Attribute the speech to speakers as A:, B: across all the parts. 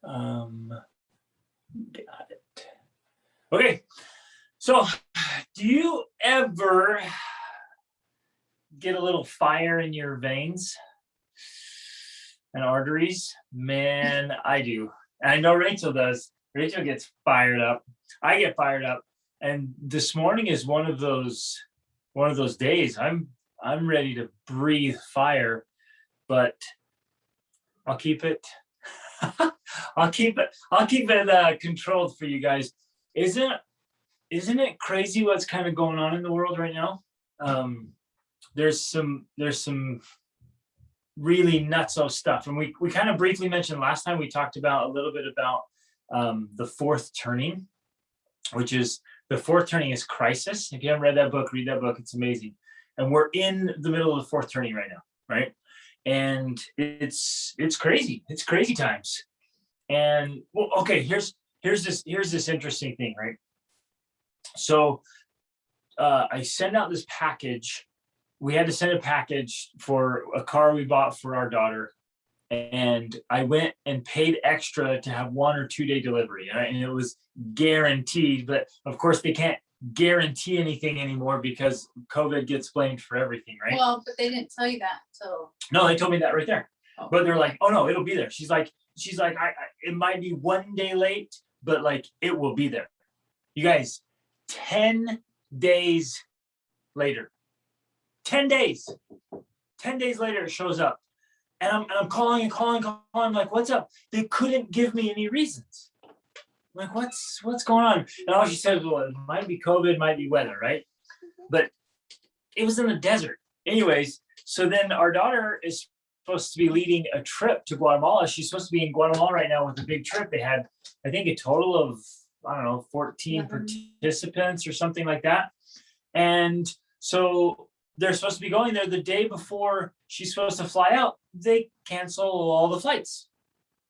A: Um, got it. Okay. So, do you ever get a little fire in your veins and arteries? Man, I do. And I know Rachel does. Rachel gets fired up. I get fired up. And this morning is one of those days. I'm ready to breathe fire, but I'll keep it. I'll keep it controlled for you guys. Isn't isn't it crazy what's kind of going on in the world right now? Um, there's some really nutso stuff, and we kind of briefly mentioned last time. We talked about a little bit about the fourth turning, which is the fourth turning is crisis. If you haven't read that book, read that book. It's amazing. And we're in the middle of the fourth turning right now, right? And it's crazy. It's crazy times. And well, okay, here's this interesting thing, right? So I send out this package. We had to send a package for a car we bought for our daughter, and I went and paid extra to have 1 or 2 day delivery, right? And it was guaranteed. But of course, they can't guarantee anything anymore because COVID gets blamed for everything, right?
B: Well, but they didn't tell you that until.
A: No, they told me that right there.
B: Oh.
A: But they're like, oh no, it'll be there. She's like, it might be 1 day late, but like it will be there. You guys, 10 days later, 10 days, 10 days later, it shows up. And I'm calling and calling, I'm like, what's up? They couldn't give me any reasons. I'm like, what's going on? And all she said was, well, it might be COVID, might be weather, right? But it was in the desert. Anyways, so then our daughter is supposed to be leading a trip to Guatemala. She's supposed to be in Guatemala right now with a big trip. They had, I think, a total of, I don't know, 14 participants or something like that. And so they're supposed to be going there the day before she's supposed to fly out. They cancel all the flights,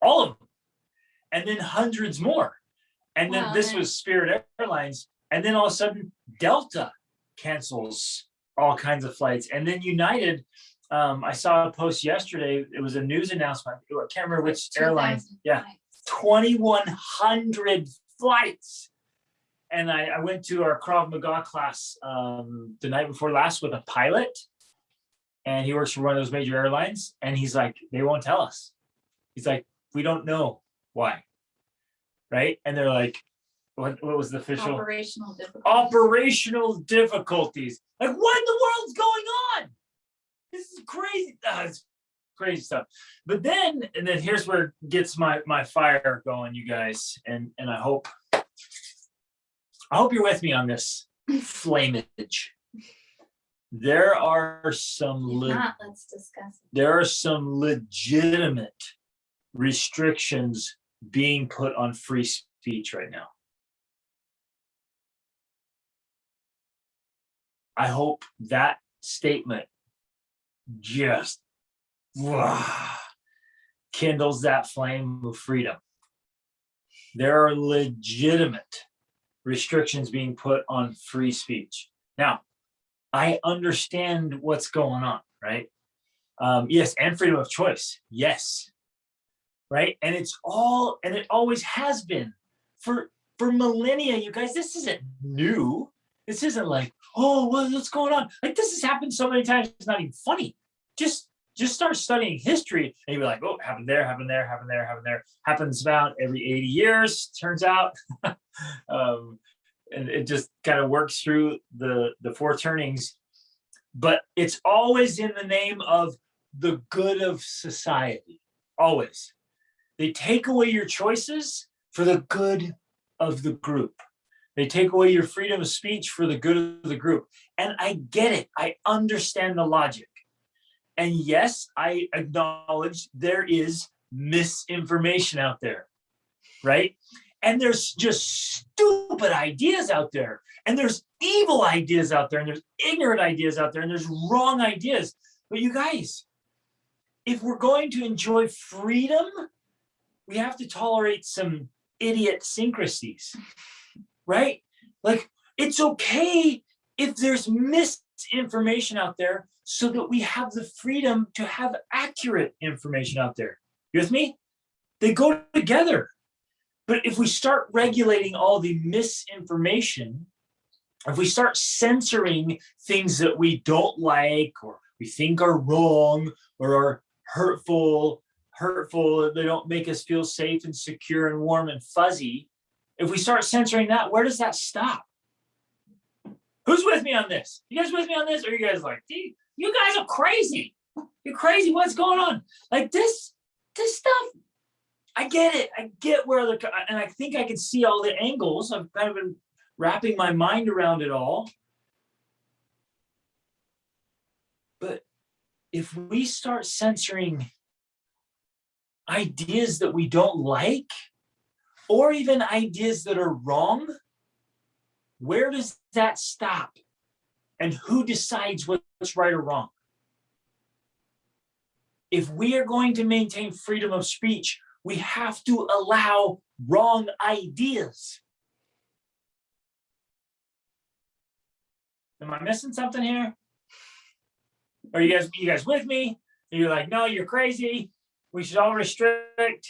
A: all of them, and then hundreds more. And then this was Spirit Airlines. And then all of a sudden, Delta cancels all kinds of flights. And then United, I saw a post yesterday. It was a news announcement. I can't remember which airline. Yeah, 2,100 flights. And I went to our Krav Maga class the night before last with a pilot. And he works for one of those major airlines. And he's like, they won't tell us. He's like, we don't know why. Right? And they're like, what was the official? Operational difficulties. Like, what in the world's going on? This is crazy. It's crazy stuff. But then here's where it gets my fire going, you guys. And I hope you're with me on this flameage. There are some
B: let's discuss it.
A: There are some legitimate restrictions being put on free speech right now. I hope that statement just kindles that flame of freedom. There are legitimate restrictions being put on free speech. Now, I understand what's going on, right? Yes, and freedom of choice. Yes. Right? And it always has been for millennia, you guys. This isn't new. This isn't like, oh, what's going on? Like, this has happened so many times, it's not even funny. Just start studying history and you'll be like, oh, happened there. Happens about every 80 years, turns out. And it just kind of works through the four turnings. But it's always in the name of the good of society. Always. They take away your choices for the good of the group. They take away your freedom of speech for the good of the group. And I get it. I understand the logic. And yes, I acknowledge there is misinformation out there, right? And there's just stupid ideas out there. And there's evil ideas out there. And there's ignorant ideas out there. And there's wrong ideas. But you guys, if we're going to enjoy freedom, we have to tolerate some idiosyncrasies, right? Like, it's okay if there's misinformation out there so that we have the freedom to have accurate information out there. You with me? They go together. But if we start regulating all the misinformation, if we start censoring things that we don't like or we think are wrong or are hurtful, they don't make us feel safe and secure and warm and fuzzy. If we start censoring that, where does that stop? Who's with me on this? You guys with me on this? Or are you guys like, you guys are crazy. You're crazy. What's going on? Like this stuff, I get it. I get and I think I can see all the angles. I've kind of been wrapping my mind around it all. But if we start censoring ideas that we don't like, or even ideas that are wrong, where does that stop? And who decides what's right or wrong? If we are going to maintain freedom of speech, we have to allow wrong ideas. Am I missing something here? Are you guys with me? Are you like, no, you're crazy. We should all restrict.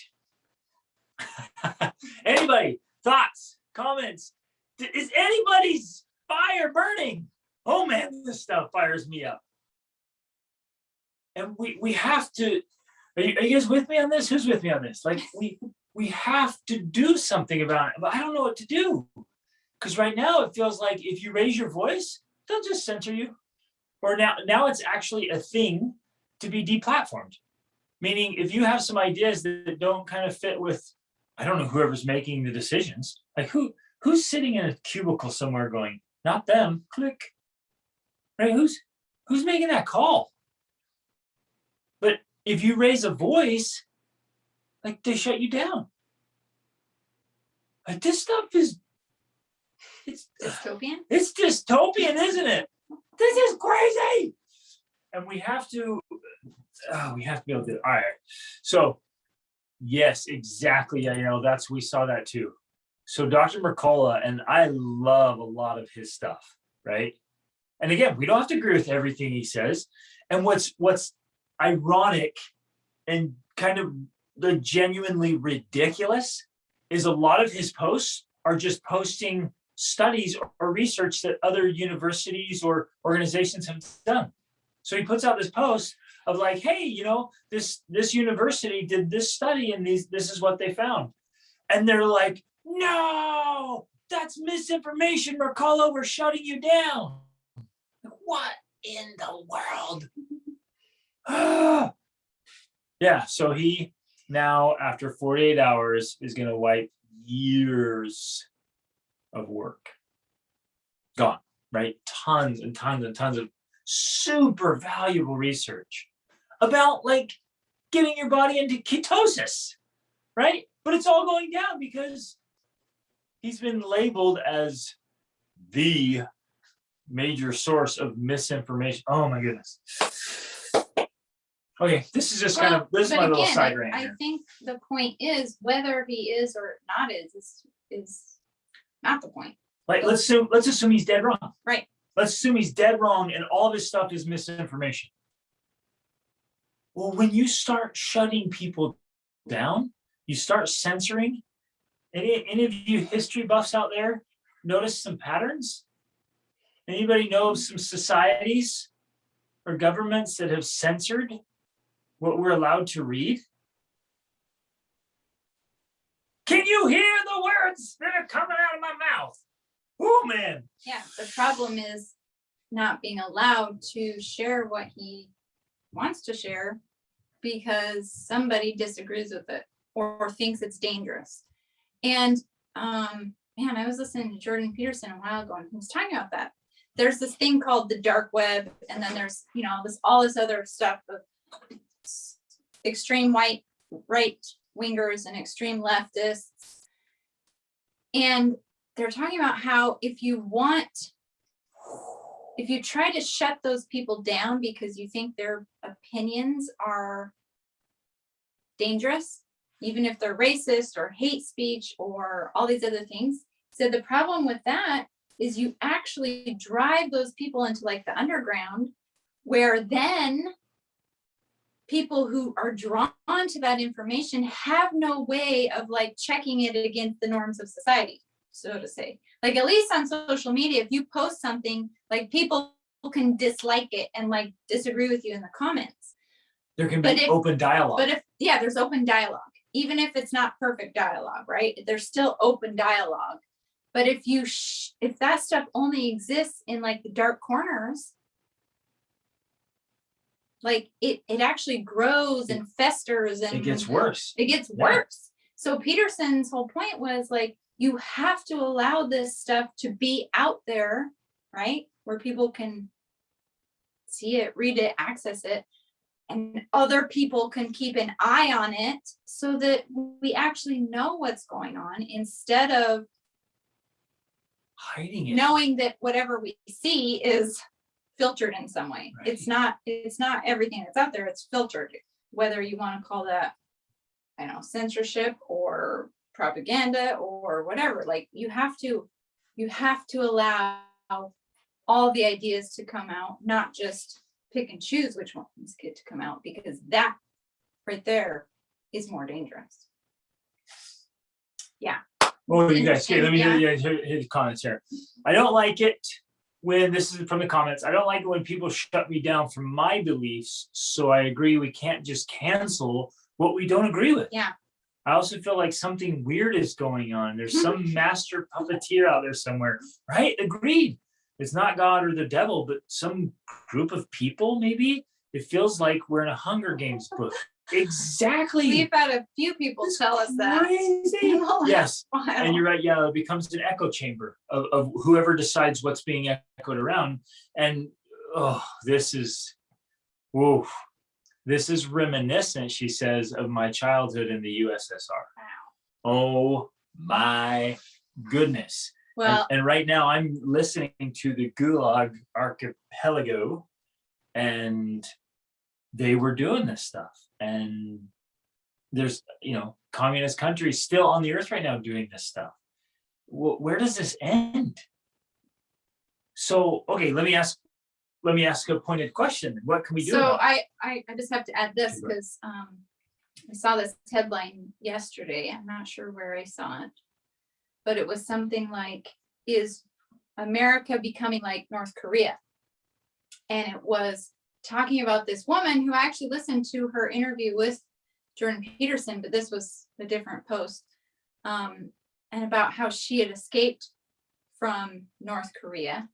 A: Anybody? Thoughts? Comments? Is anybody's fire burning? Oh man, this stuff fires me up. And we have to, are you guys with me on this? Who's with me on this? Like we have to do something about it, but I don't know what to do. Because right now it feels like if you raise your voice, they'll just censor you. Or now it's actually a thing to be deplatformed. Meaning if you have some ideas that don't kind of fit with, I don't know, whoever's making the decisions, like who's sitting in a cubicle somewhere going, not them, click. Right? Who's making that call? But if you raise a voice, like they shut you down. Like this stuff it's
B: Dystopian?
A: It's dystopian, isn't it? This is crazy. And we have to be able to, all right. So yes, exactly. We saw that too. So Dr. Mercola, and I love a lot of his stuff, right? And again, we don't have to agree with everything he says. And what's ironic and kind of the genuinely ridiculous is a lot of his posts are just posting studies or research that other universities or organizations have done. So he puts out this post of like, hey, this university did this study and this is what they found. And they're like, no, that's misinformation, Mercola, we're shutting you down. What in the world? Yeah, so he now, after 48 hours, is going to wipe years of work. Gone, right? Tons and tons and tons of super valuable research about like getting your body into ketosis, right? But it's all going down because he's been labeled as the major source of misinformation. Oh my goodness. Okay, this is just this is my little side rant.
B: I think the point is whether he is or not is not the point.
A: Like let's assume he's dead wrong.
B: Right.
A: Let's assume he's dead wrong and all this stuff is misinformation. Well, when you start shutting people down, you start censoring. Any of you history buffs out there notice some patterns? Anybody know of some societies or governments that have censored what we're allowed to read? Can you hear the words that are coming out of my mouth? Oh man.
B: Yeah, the problem is not being allowed to share what he wants to share because somebody disagrees with it or thinks it's dangerous. And man, I was listening to Jordan Peterson a while ago and he was talking about that. There's this thing called the dark web, and then there's all this other stuff of extreme right wingers and extreme leftists. And they're talking about how if you try to shut those people down because you think their opinions are dangerous, even if they're racist or hate speech or all these other things, so the problem with that is you actually drive those people into like the underground, where then people who are drawn to that information have no way of like checking it against the norms of society, so to say. Like, at least on social media, if you post something, like, people can dislike it and like disagree with you in the comments.
A: There can
B: But
A: be
B: if-
A: open dialogue.
B: But there's open dialogue, even if it's not perfect dialogue, right? There's still open dialogue. But if if that stuff only exists in like the dark corners, like it actually grows and festers, and
A: it gets worse.
B: It gets
A: Yeah.
B: worse. So Peterson's whole point was like, you have to allow this stuff to be out there, right? Where people can see it, read it, access it, and other people can keep an eye on it, so that we actually know what's going on, instead of
A: Hiding it.
B: knowing that whatever we see is filtered in some way.
A: Right.
B: It's not everything that's out there, it's filtered. Whether you want to call that, I don't know, censorship or propaganda or whatever, like, you have to allow all the ideas to come out, not just pick and choose which ones get to come out, because that right there is more dangerous.
A: Well, you guys, okay, let me
B: Yeah.
A: hear the comments here. I don't like it when, this is from the comments, I don't like it when people shut me down for my beliefs. So I agree, we can't just cancel what we don't agree with.
B: Yeah.
A: I also feel like something weird is going on. There's some master puppeteer out there somewhere, right? Agreed. It's not God or the devil, but some group of people, maybe. It feels like we're in a Hunger Games book. Exactly.
B: We've had a few people tell us that.
A: Crazy. Yes.
B: Wow.
A: And you're right, yeah, it becomes an echo chamber of whoever decides what's being echoed around. And this is reminiscent, she says, of my childhood in the USSR.
B: Wow.
A: Oh my goodness.
B: Well,
A: And right now I'm listening to the Gulag Archipelago, and they were doing this stuff. And there's, communist countries still on the earth right now doing this stuff. Where does this end? So, okay, let me ask a pointed question. What can we do?
B: so
A: about it?
B: I just have to add this,
A: Okay, go
B: because I saw this headline yesterday. I'm not sure where I saw it, but it was something like, is America becoming like North Korea? And it was talking about this woman who, I actually listened to her interview with Jordan Peterson, but this was a different post, and about how she had escaped from North Korea.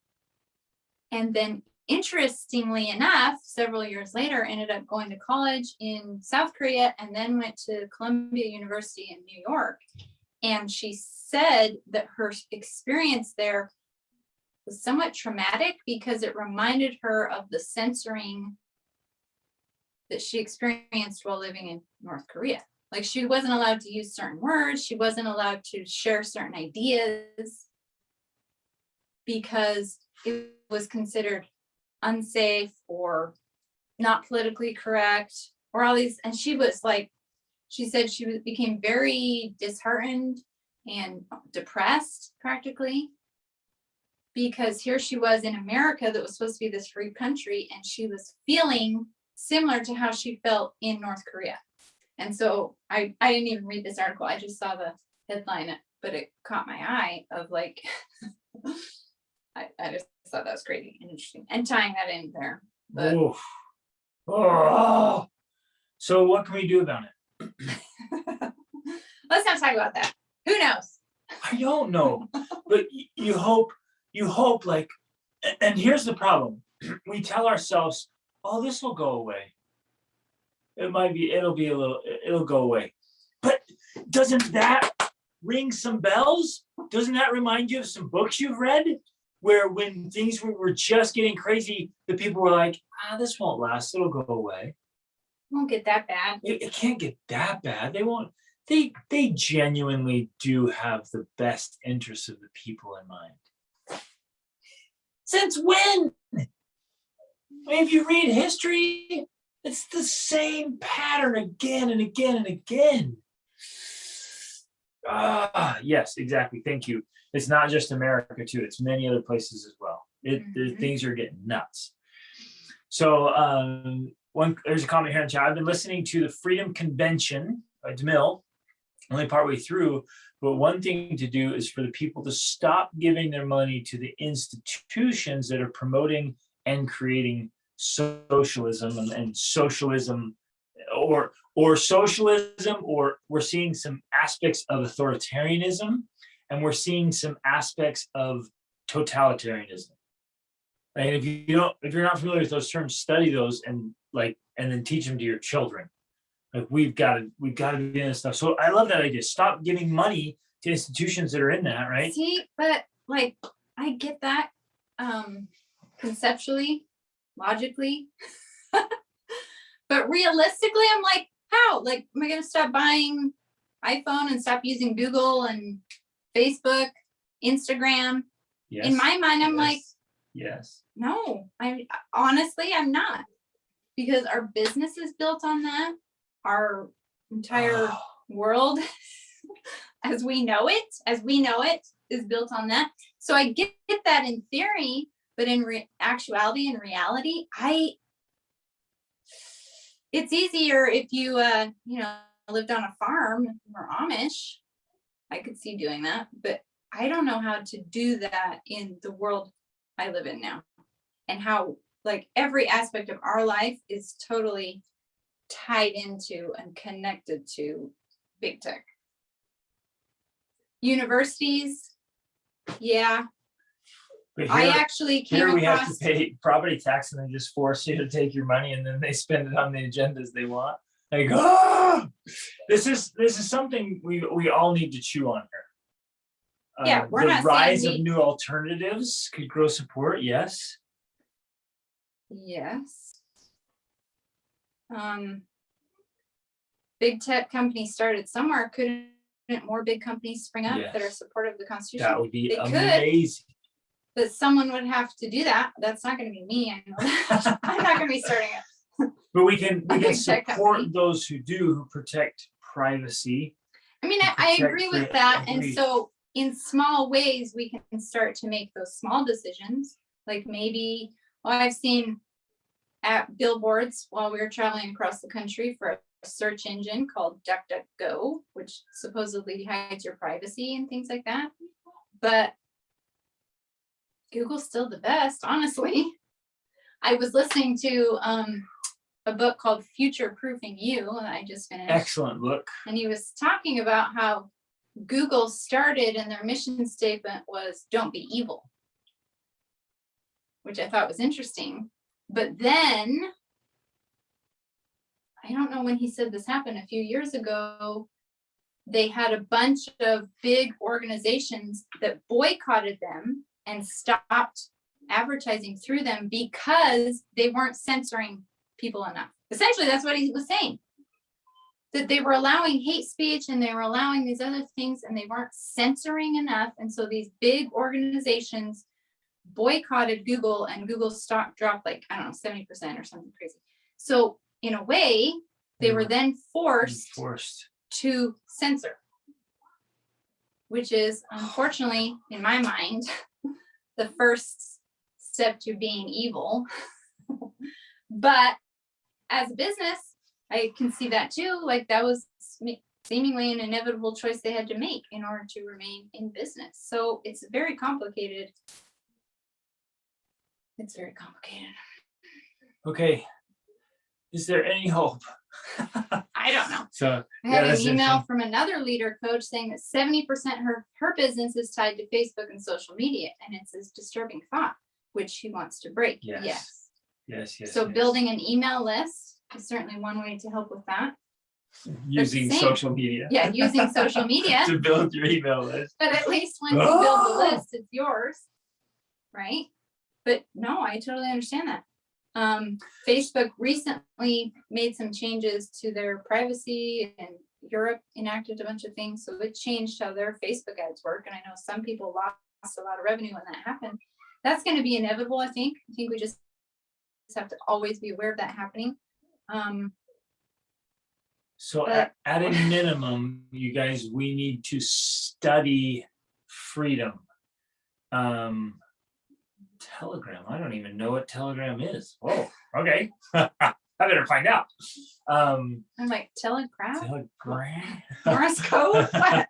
B: And then, interestingly enough, several years later, ended up going to college in South Korea, and then went to Columbia University in New York. And she said that her experience there was somewhat traumatic, because it reminded her of the censoring that she experienced while living in North Korea. Like, she wasn't allowed to use certain words, she wasn't allowed to share certain ideas, because it was considered unsafe or not politically correct, or all these. And she was like, she said she became very disheartened and depressed, practically, because here she was in America that was supposed to be this free country, and she was feeling similar to how she felt in North Korea. And so I didn't even read this article, I just saw the headline, but it caught my eye of like, I just thought that was crazy and interesting, and tying that in there. But
A: Oof. Oh. So what can we do about it?
B: let's not talk about that. Who knows?
A: I don't know, but you hope like, and here's the problem. We tell ourselves, oh, this will go away. It'll go away. But doesn't that ring some bells? Doesn't that remind you of some books you've read, where when things were just getting crazy, the people were like, this won't last, it'll go away.
B: Won't get that bad.
A: It can't get that bad. They won't. They genuinely do have the best interests of the people in mind. Since when? If you read history, it's the same pattern again and again and again. Yes, exactly. Thank you. It's not just America too. It's many other places as well.
B: Mhm.
A: Things are getting nuts. So there's a comment here in chat. I've been listening to the Freedom Convention by DeMille, only partway through. But one thing to do is for the people to stop giving their money to the institutions that are promoting and creating socialism and socialism, or socialism, or we're seeing some aspects of authoritarianism, and we're seeing some aspects of totalitarianism. And if you're not familiar with those terms, study those and then teach them to your children. Like we've got to be in this stuff. So I love that idea. Stop giving money to institutions that are in that, right?
B: See, but like I get that conceptually, logically, but realistically, I'm like, how? Like, am I gonna stop buying iPhone and stop using Google and Facebook, Instagram?
A: Yes.
B: In my mind, I'm like,
A: yes.
B: no, I honestly, I'm not, because our business is built on that. Our entire world, as we know it, is built on that. So I get that in theory, but in actuality, in reality, it's easier if you, lived on a farm or Amish. I could see doing that, but I don't know how to do that in the world I live in now, and how like every aspect of our life is totally tied into and connected to big tech. Universities, yeah.
A: But
B: I actually came
A: here we have to
B: across,
A: pay property tax, and they just force you to take your money, and then they spend it on the agendas they want. Like, this is something we all need to chew on here.
B: yeah, we're
A: the
B: not
A: rise
B: saying
A: of new alternatives could grow support. Yes.
B: yes. Big tech companies started somewhere. Couldn't more big companies spring up that are
A: Yes.
B: supportive of the Constitution?
A: That would be
B: They could.
A: amazing.
B: But someone would have to do that. That's not going to be me. I know that. I'm not going to be starting it.
A: But we can
B: big tech
A: support
B: company.
A: those who do, who protect privacy.
B: I mean,
A: who
B: I
A: protect
B: agree with that. And
A: agree.
B: so in small ways, we can start to make those small decisions. Like maybe, well, I've seen at billboards while we were traveling across the country for a search engine called DuckDuckGo, which supposedly hides your privacy and things like that. But Google's still the best, honestly. I was listening to a book called Future Proofing You that I just finished.
A: Excellent book.
B: And he was talking about how Google started and their mission statement was don't be evil, which I thought was interesting. But then, I don't know when he said this happened, a few years ago, they had a bunch of big organizations that boycotted them and stopped advertising through them because they weren't censoring people enough. Essentially, that's what he was saying. That they were allowing hate speech and they were allowing these other things and they weren't censoring enough. And so these big organizations boycotted Google and Google's stock dropped like, I don't know, 70% or something crazy. So in a way, they were then forced to censor, which is unfortunately, in my mind, the first step to being evil. But as a business, I can see that too. Like that was seemingly an inevitable choice they had to make in order to remain in business. So it's very complicated. It's very complicated.
A: Okay. Is there any hope?
B: I don't know.
A: So
B: I had an email from another leader coach saying that 70% her business is tied to Facebook and social media, and it's this disturbing thought, which she wants to break.
A: Yes.
B: So building an email list is certainly one way to help with that.
A: Using social media.
B: Yeah, using social media
A: to build your email list.
B: But at least once you build the list, it's yours, right? But no, I totally understand that. Facebook recently made some changes to their privacy, and Europe enacted a bunch of things. So it changed how their Facebook ads work. And I know some people lost a lot of revenue when that happened. That's going to be inevitable, I think. I think we just have to always be aware of that happening.
A: So
B: But-
A: at a minimum, you guys, we need to study freedom. Telegram. I don't even know what Telegram is. Whoa. Okay. I better find out.
B: I'm like, telegraph?
A: Telegram.
B: Morse code? What?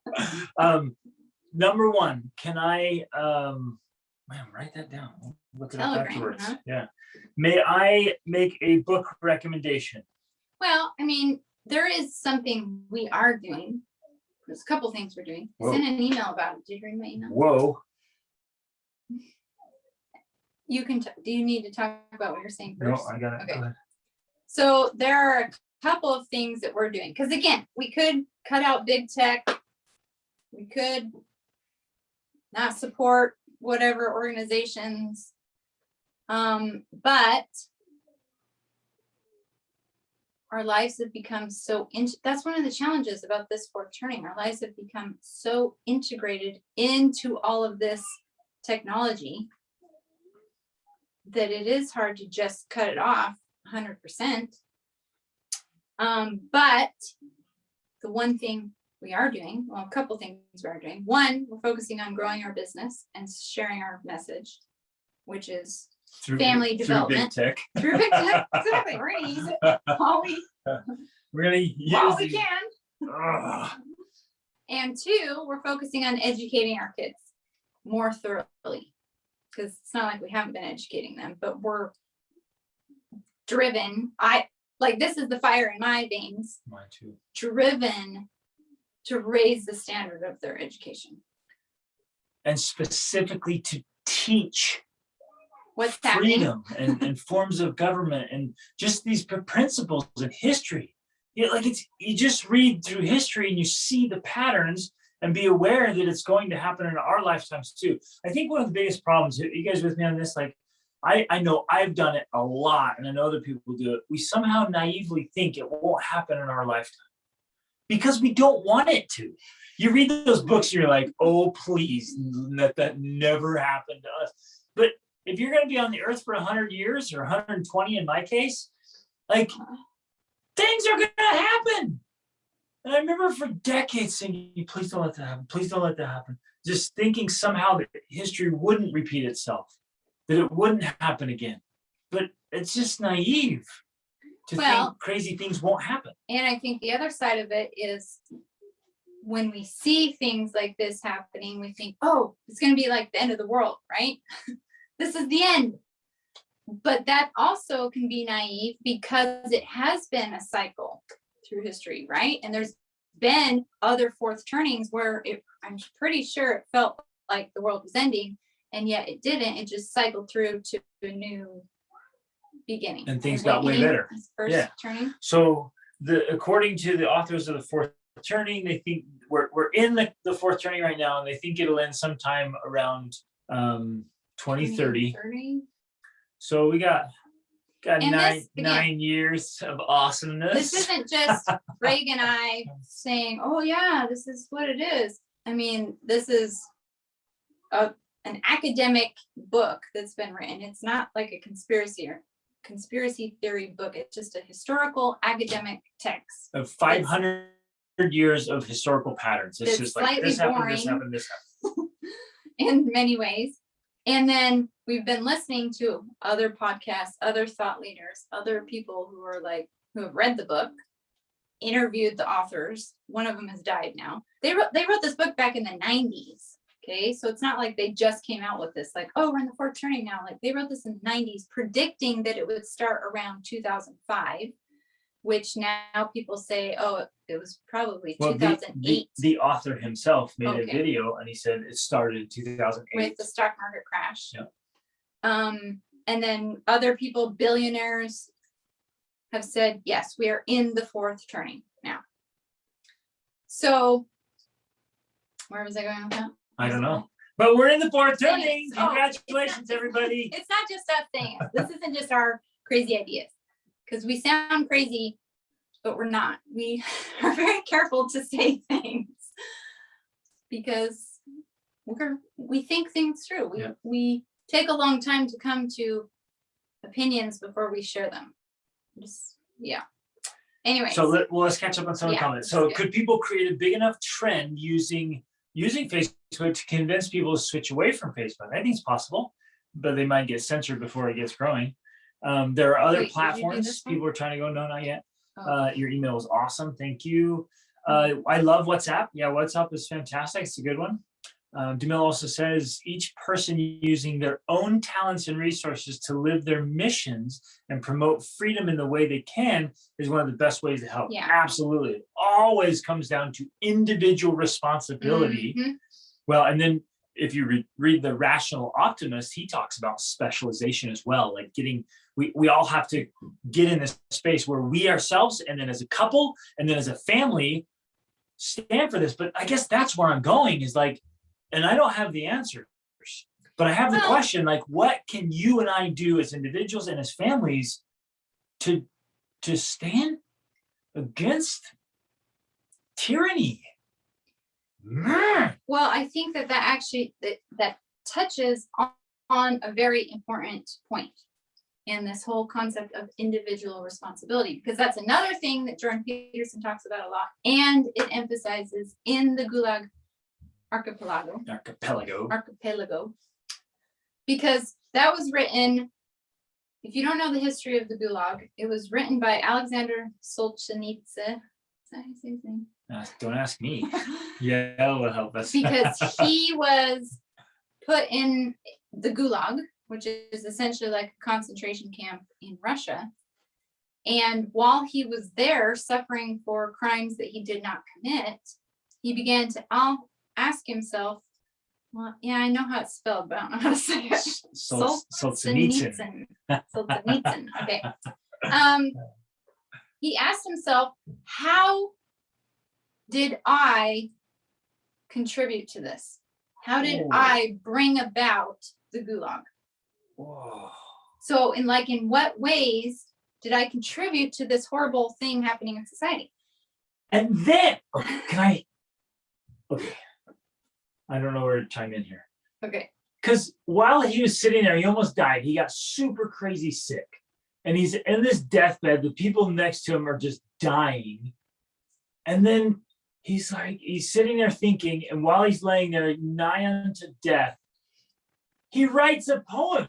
A: Number one, can I man, write that down. I'll look it up
B: Telegram,
A: afterwards.
B: huh?
A: Yeah. May I make a book recommendation?
B: Well, I mean, there is something we are doing. There's a couple things we're doing. I
A: Whoa.
B: sent an email about it. Did you read my email?
A: Whoa.
B: You can, do you need to talk about what you're saying
A: No,
B: first?
A: I got it.
B: Okay.
A: Go ahead.
B: So there are a couple of things that we're doing. Because again, we could cut out big tech. We could not support whatever organizations. But our lives have become so, that's one of the challenges about this fourth turning. Our lives have become so integrated into all of this technology that it is hard to just cut it off 100%. But the one thing we are doing, well, a couple things we are doing. One, we're focusing on growing our business and sharing our message, which is family development.
A: Through big tech.
B: through big tech. Exactly. We're gonna use it while we
A: Really
B: can.
A: Ugh.
B: And two, we're focusing on educating our kids more thoroughly. Because it's not like we haven't been educating them, but we're driven. This is the fire in my veins,
A: Mine too.
B: driven to raise the standard of their education.
A: And specifically to teach
B: What's happening?
A: freedom and forms of government and just these principles of history. You just read through history and you see the patterns and be aware that it's going to happen in our lifetimes too. I think one of the biggest problems, you guys with me on this? Like, I know I've done it a lot and I know other people do it. We somehow naively think it won't happen in our lifetime because we don't want it to. You read those books and you're like, oh, please let that never happen to us. But if you're going to be on the earth for 100 years or 120 in my case, like, things are going to happen. And I remember for decades saying, please don't let that happen. Please don't let that happen. Just thinking somehow that history wouldn't repeat itself, that it wouldn't happen again. But it's just naive to think crazy things won't happen.
B: And I think the other side of it is when we see things like this happening, we think, oh, it's going to be like the end of the world, right? This is the end. But that also can be naive because it has been a cycle through history, right? And there's been other fourth turnings where I'm pretty sure it felt like the world was ending, and yet it didn't. It just cycled through to a new beginning.
A: And things got way better.
B: First
A: Yeah.
B: turning.
A: So according to the authors of the fourth turning, they think we're in the fourth turning right now, and they think it'll end sometime around 2030. So we got
B: And
A: nine years of awesomeness.
B: This isn't just Greg and I saying, oh yeah, this is what it is. I mean, this is an academic book that's been written. It's not like a conspiracy theory book. It's just a historical academic text.
A: Of 500 years of historical patterns. It's just like this happened, this happened, this happened.
B: In many ways. And then we've been listening to other podcasts, other thought leaders, other people who have read the book, interviewed the authors. One of them has died now. They wrote this book back in the 90s. Okay, so it's not like they just came out with this, like, oh, we're in the fourth turning now. Like, they wrote this in the 90s, predicting that it would start around 2005, which now people say, oh, it was probably 2008.
A: The author himself made a video and he said it started in 2008.
B: With the stock market crash.
A: Yep.
B: And then other people, billionaires, have said, yes, we are in the fourth turning now. So where was I going with that?
A: I don't know. But we're in the fourth turning.
B: Oh,
A: Congratulations, everybody.
B: It's not just us saying it. This isn't just our crazy ideas. Because we sound crazy, but we're not. We are very careful to say things because we think things through. We take a long time to come to opinions before we share them. Anyways,
A: So let's catch up on some of the
B: Yeah,
A: comments.
B: let's
A: So
B: do it.
A: could people create a big enough trend using Facebook to convince people to switch away from Facebook? I think it's possible, but they might get censored before it gets growing. There are other
B: Wait, did you do
A: platforms
B: this one?
A: people are trying to go. No, not yet.
B: Oh.
A: Your email is awesome. Thank you. I love WhatsApp. Yeah, WhatsApp is fantastic. It's a good one. Demille also says each person using their own talents and resources to live their missions and promote freedom in the way they can is one of the best ways to help.
B: Yeah.
A: Absolutely. It always comes down to individual responsibility.
B: Mhm.
A: Well, and then if you read The Rational Optimist, he talks about specialization as well. Like we all have to get in this space where we ourselves, and then as a couple, and then as a family, stand for this. But I guess that's where I'm going is like, and I don't have the answers, but I have the
B: Well-
A: question, like, what can you and I do as individuals and as families to stand against tyranny?
B: Well, I think that actually that touches on a very important point in this whole concept of individual responsibility, because that's another thing that Jordan Peterson talks about a lot, and it emphasizes in the Gulag Archipelago, because that was written. If you don't know the history of the Gulag, it was written by Alexander Solzhenitsyn. Is that how you say his name?
A: Don't ask me. Yeah, that will help us.
B: Because he was put in the Gulag, which is essentially like a concentration camp in Russia. And while he was there suffering for crimes that he did not commit, he began to ask himself, well, yeah, I know how it's spelled, but I don't know how to say it.
A: Solzhenitsyn.
B: Solzhenitsyn. Okay. He asked himself, how did I contribute to this? How did
A: Ooh.
B: I bring about the Gulag?
A: Whoa.
B: So in what ways did I contribute to this horrible thing happening in society?
A: And then, I don't know where to chime in here.
B: Okay.
A: Because while he was sitting there, he almost died. He got super crazy sick. And he's in this deathbed. The people next to him are just dying. And then he's sitting there thinking, and while he's laying there nigh unto death, he writes a poem.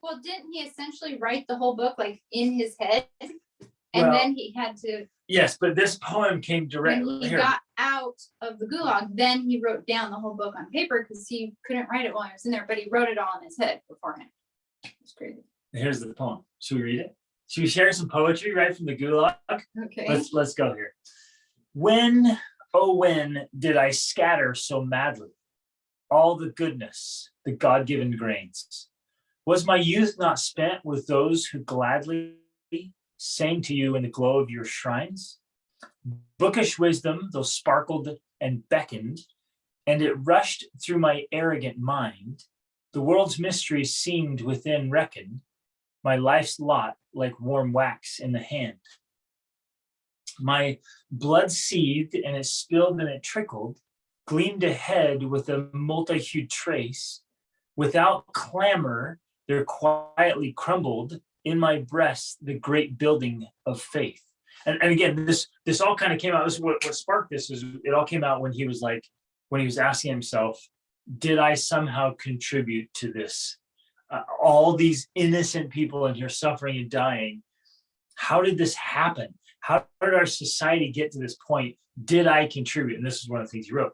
B: Well, didn't he essentially write the whole book like in his head? And then he had to.
A: Yes, but this poem came
B: When
A: directly
B: he
A: here.
B: got out of the Gulag, then he wrote down the whole book on paper because he couldn't write it while he was in there, but he wrote it all in his head beforehand. It's crazy.
A: Here's the poem. Should we read it? Should we share some poetry right from the Gulag?
B: Okay.
A: Let's go here. When, oh when, did I scatter so madly all the goodness, the God-given grains? Was my youth not spent with those who gladly sang to you in the glow of your shrines? Bookish wisdom, though sparkled and beckoned, and it rushed through my arrogant mind, the world's mysteries seemed within reckoned, my life's lot like warm wax in the hand. My blood seethed and it spilled and it trickled, gleamed ahead with a multi-hued trace. Without clamor, there quietly crumbled in my breast the great building of faith. And again, this all kind of came out. This is what sparked this is it all came out when he was asking himself, did I somehow contribute to this? All these innocent people in here suffering and dying. How did this happen? How did our society get to this point? Did I contribute? And this is one of the things he wrote.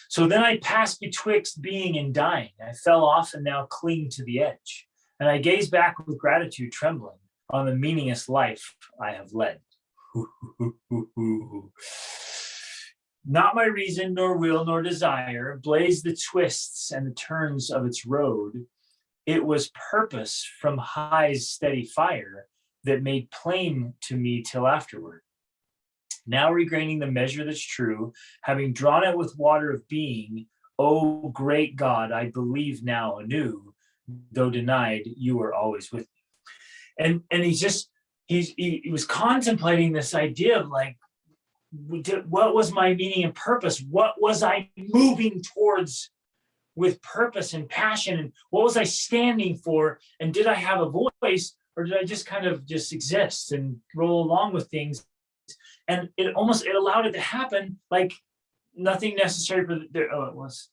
A: So then I passed betwixt being and dying. I fell off and now cling to the edge. And I gaze back with gratitude trembling on the meaningless life I have led. Not my reason, nor will, nor desire blazed the twists and the turns of its road. It was purpose from high's steady fire that made plain to me till afterward. Now regaining the measure that's true, having drawn it with water of being, O great God, I believe now anew, though denied, you were always with me. And he was contemplating this idea of like, what was my meaning and purpose? What was I moving towards with purpose and passion? And what was I standing for? And did I have a voice? or did I just kind of just exist and roll along with things? And it allowed it to happen like nothing necessary for it was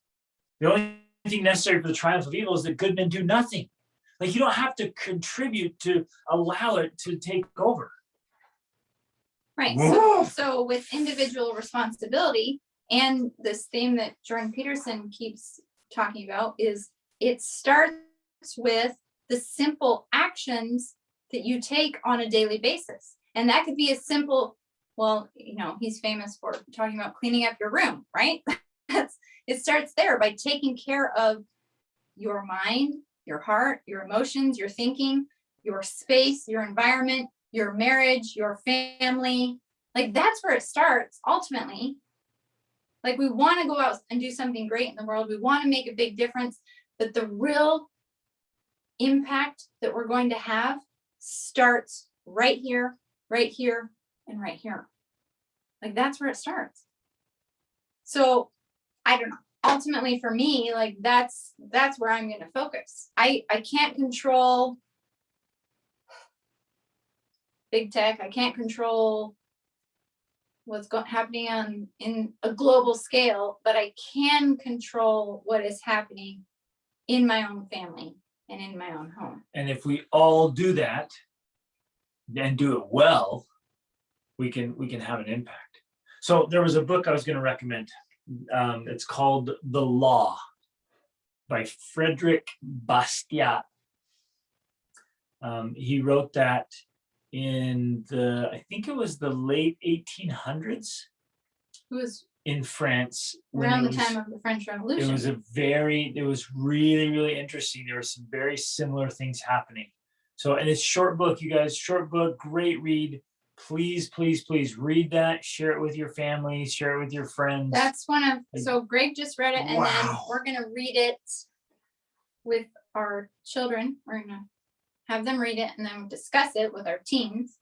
A: the only thing necessary for the triumph of evil is that good men do nothing. Like you don't have to contribute to allow it to take over.
B: Right. So with individual responsibility and this theme that Jordan Peterson keeps talking about is it starts with the simple actions that you take on a daily basis. And that could be as simple, well, he's famous for talking about cleaning up your room, right? It starts there by taking care of your mind, your heart, your emotions, your thinking, your space, your environment, your marriage, your family. Like that's where it starts ultimately. Like we want to go out and do something great in the world. We want to make a big difference, but the real impact that we're going to have starts right here, and right here. Like that's where it starts. So I don't know. Ultimately for me, like that's where I'm going to focus. I can't control big tech. I can't control what's happening in a global scale, but I can control what is happening in my own family and in my own home.
A: And if we all do that and do it well, we can have an impact. So there was a book I was going to recommend. It's called The Law by Frederick Bastiat. He wrote that in I think it was the late 1800s.
B: It was
A: in France.
B: Around the time of the French Revolution.
A: It was really, really interesting. There were some very similar things happening. So, and it's short book, you guys, short book, great read. Please, please, please read that. Share it with your family. Share it with your friends.
B: That's so Greg just read it, and then we're going to read it with our children. We're going to have them read it and then discuss it with our teens.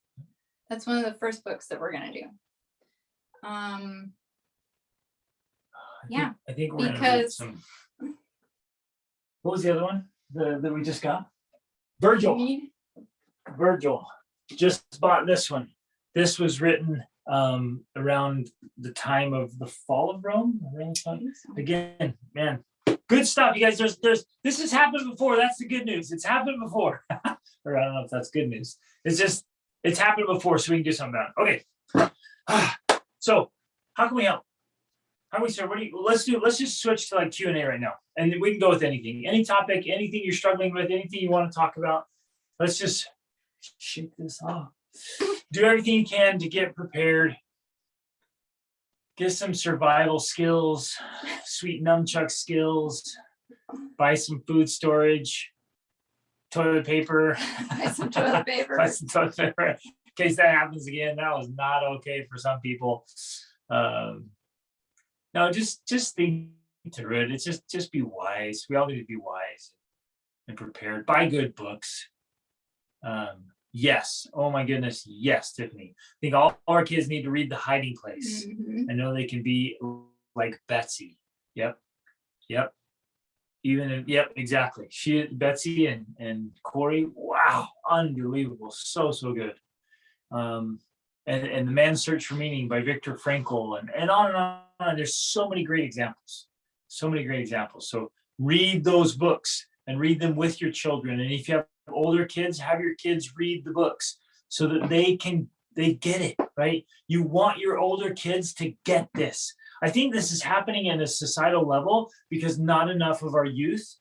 B: That's one of the first books that we're going to do.
A: I think we're going to read some. What was the other one that we just got? Virgil. Just bought this one. This was written around the time of the fall of Rome. Again, man, good stuff, you guys. This has happened before. That's the good news. It's happened before. Or I don't know if that's good news. It's happened before, so we can do something about it. Okay. So how can we help? How can we start? Let's just switch to like Q&A right now. And we can go with anything, any topic, anything you're struggling with, anything you want to talk about. Let's just shake this off. Do everything you can to get prepared. Get some survival skills, sweet nunchuck skills, buy some food storage, toilet paper.
B: Buy some toilet paper.
A: Buy some toilet paper. In case that happens again, that was not okay for some people. No, just think through it. It's just be wise. We all need to be wise and prepared. Buy good books. Yes. Oh my goodness. Yes, Tiffany. I think all our kids need to read The Hiding Place.
B: Mm-hmm.
A: I know they can be like Betsy. Yep. Yep, exactly. Betsy and Corey. Wow, unbelievable. So good. And The Man's Search for Meaning by Viktor Frankl, and on and on. There's so many great examples. So read those books and read them with your children. And if you have older kids, have your kids read the books so that they get it, right? You want your older kids to get this. I think this is happening at a societal level because not enough of our youth,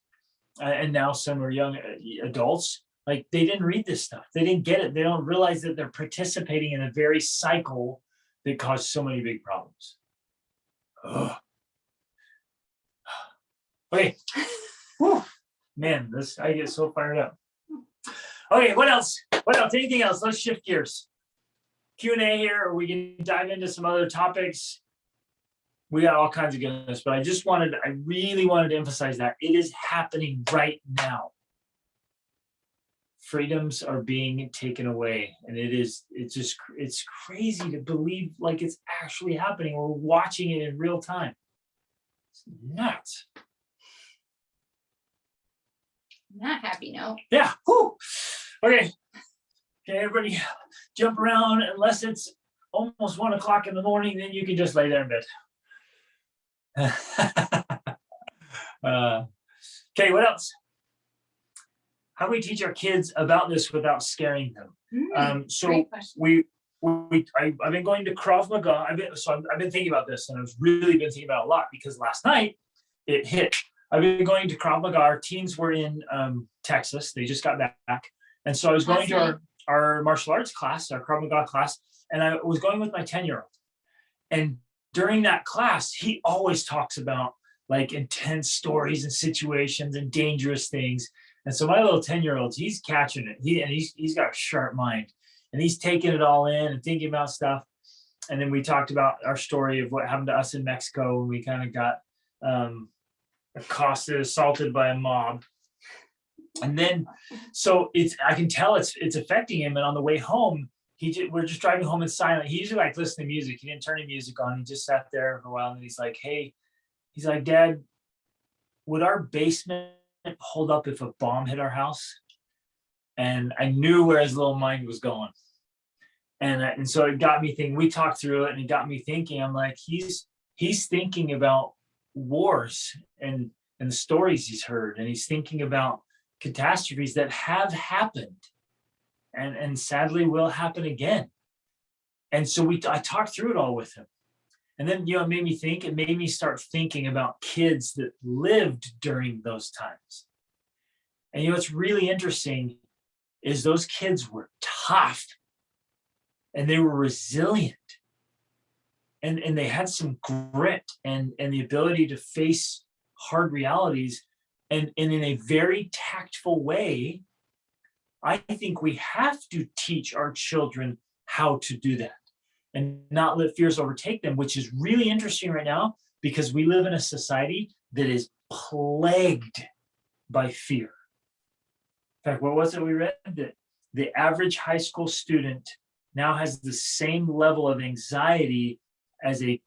A: and now some are young adults, like they didn't read this stuff. They didn't get it. They don't realize that they're participating in a very cycle that caused so many big problems. Ugh. Okay. Whew. Man, I get so fired up. Okay, what else? Anything else? Let's shift gears. Q&A here, or we can dive into some other topics. We got all kinds of goodness, but I really wanted to emphasize that it is happening right now. Freedoms are being taken away, and it's crazy to believe like it's actually happening. We're watching it in real time. It's nuts.
B: Not happy, no.
A: Yeah. Whew. Okay. Okay, everybody jump around unless it's almost 1 o'clock in the morning, then you can just lay there in bed. Okay, what else? How do we teach our kids about this without scaring them? So
B: Great question.
A: I've been going to Krav Maga. I've been thinking about this, and I've really been thinking about it a lot because last night it hit. I've been going to Krav Maga. Our teens were in Texas. They just got back, and so I was going to our martial arts class, our Krav Maga class, and I was going with my 10-year-old. And during that class, he always talks about like intense stories and situations and dangerous things. And so my little 10-year-old, he's catching it. He's got a sharp mind, and he's taking it all in and thinking about stuff. And then we talked about our story of what happened to us in Mexico when we kind of got accosted, assaulted by a mob. And then, so I can tell it's affecting him. And on the way home, we're just driving home in silence. He usually like listening to music. He didn't turn the music on. He just sat there for a while. And he's like, hey, he's like, Dad, would our basement hold up if a bomb hit our house? And I knew where his little mind was going. And so it got me thinking, we talked through it, and it got me thinking, I'm like, he's thinking about wars and the stories he's heard. And he's thinking about catastrophes that have happened and sadly will happen again. And so I talked through it all with him. And then, it made me start thinking about kids that lived during those times. And what's really interesting is those kids were tough and they were resilient. And they had some grit and the ability to face hard realities. And in a very tactful way, I think we have to teach our children how to do that and not let fears overtake them, which is really interesting right now because we live in a society that is plagued by fear. In fact, what was it we read? That the average high school student now has the same level of anxiety as a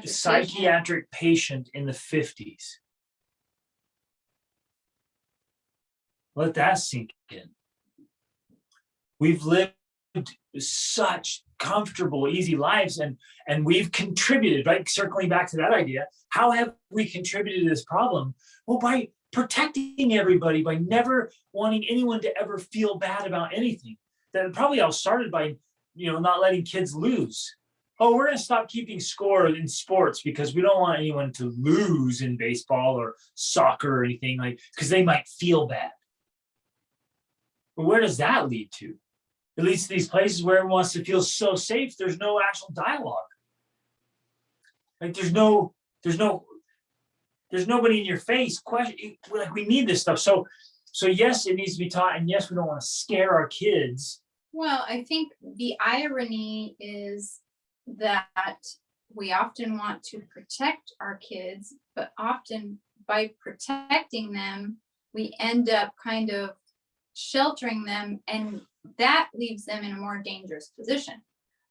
A: psychiatric patient in the 50s. Let that sink in. We've lived such comfortable, easy lives, and we've contributed, right? Circling back to that idea, how have we contributed to this problem? Well, by protecting everybody, by never wanting anyone to ever feel bad about anything. That probably all started by, not letting kids lose. Oh, we're going to stop keeping score in sports because we don't want anyone to lose in baseball or soccer or anything, because they might feel bad. But where does that lead to? It leads to these places where everyone wants to feel so safe. There's no actual dialogue. Like there's nobody in your face question. Like we need this stuff. So yes, it needs to be taught, and yes, we don't want to scare our kids.
B: Well, I think the irony is that we often want to protect our kids, but often by protecting them, we end up kind of sheltering them, and that leaves them in a more dangerous position.